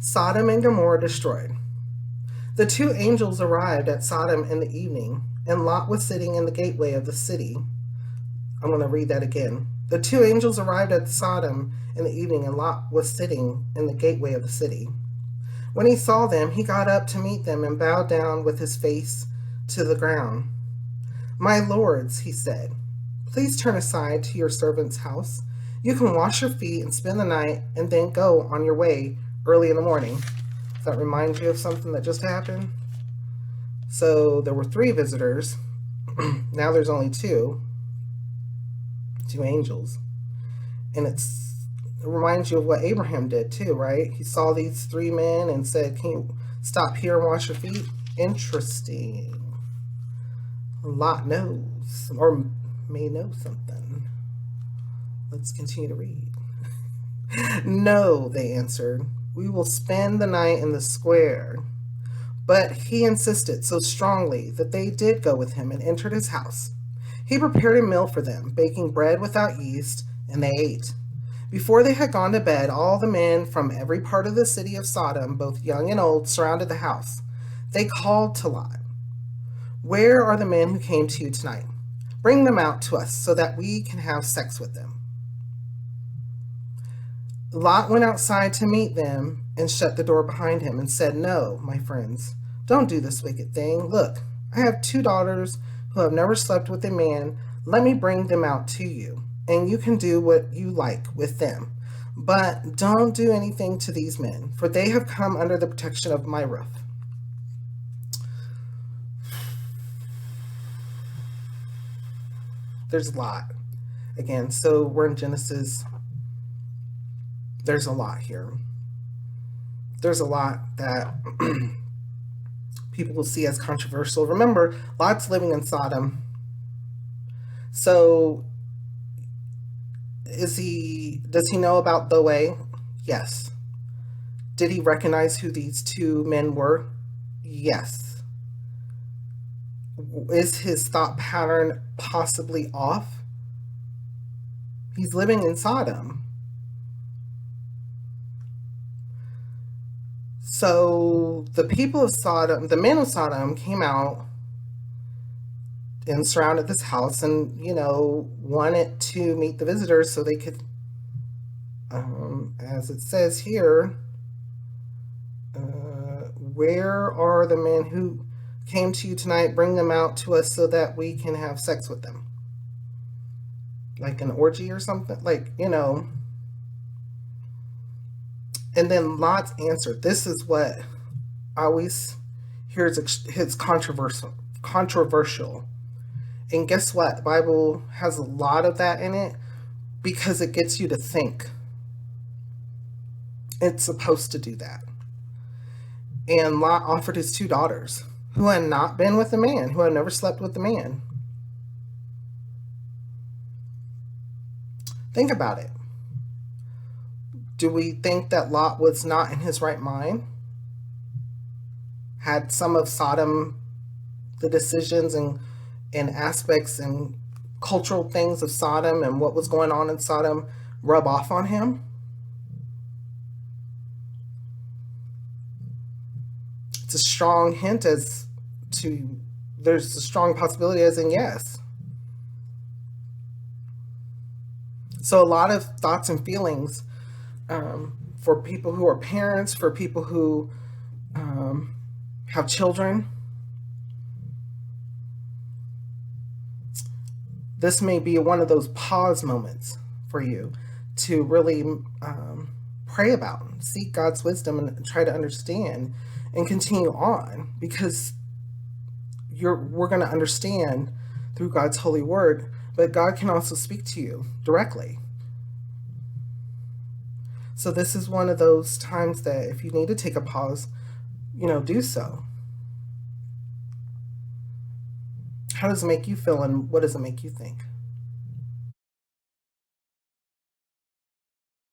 Sodom and Gomorrah destroyed. The two angels arrived at Sodom in the evening, and Lot was sitting in the gateway of the city. I'm going to read that again. The two angels arrived at Sodom in the evening, and Lot was sitting in the gateway of the city. When he saw them, he got up to meet them and bowed down with his face to the ground. "My lords," he said, "please turn aside to your servant's house. You can wash your feet and spend the night, and then go on your way early in the morning." Does that remind you of something that just happened? So there were 3 visitors. Now there's only 2 angels. And it reminds you of what Abraham did too, right? He saw these 3 men and said, "Can you stop here and wash your feet?" Interesting. Lot knows, or may know something. Let's continue to read. "No," they answered. "We will spend the night in the square." But he insisted so strongly that they did go with him and entered his house. He prepared a meal for them, baking bread without yeast, and they ate. Before they had gone to bed, all the men from every part of the city of Sodom, both young and old, surrounded the house. They called to Lot, "Where are the men who came to you tonight? Bring them out to us so that we can have sex with them." Lot went outside to meet them and shut the door behind him and said, "No, my friends, don't do this wicked thing. Look, I have 2 daughters who have never slept with a man. Let me bring them out to you, and you can do what you like with them. But don't do anything to these men, for they have come under the protection of my roof." There's a lot. Again, so we're in Genesis. There's a lot here. There's a lot that people will see as controversial. Remember, Lot's living in Sodom. So does he know about the way? Yes. Did he recognize who these 2 men were? Yes. Is his thought pattern possibly off? He's living in Sodom. So the people of Sodom, the men of Sodom, came out and surrounded this house and, wanted to meet the visitors so they could, as it says here, "Where are the men who came to you tonight? Bring them out to us so that we can have sex with them." Like an orgy or something, And then Lot's answer. This is what I always hear is controversial. And guess what? The Bible has a lot of that in it because it gets you to think. It's supposed to do that. And Lot offered his 2 daughters who had not been with a man, who had never slept with a man. Think about it. Do we think that Lot was not in his right mind? Had some of Sodom, the decisions and aspects and cultural things of Sodom and what was going on in Sodom rub off on him? It's a strong hint as to, there's a strong possibility as in yes. So a lot of thoughts and feelings for people who are parents, for people who have children. This may be one of those pause moments for you to really pray about, seek God's wisdom and try to understand and continue on, because we're going to understand through God's holy word, but God can also speak to you directly. So this is one of those times that if you need to take a pause, do so. How does it make you feel, and what does it make you think?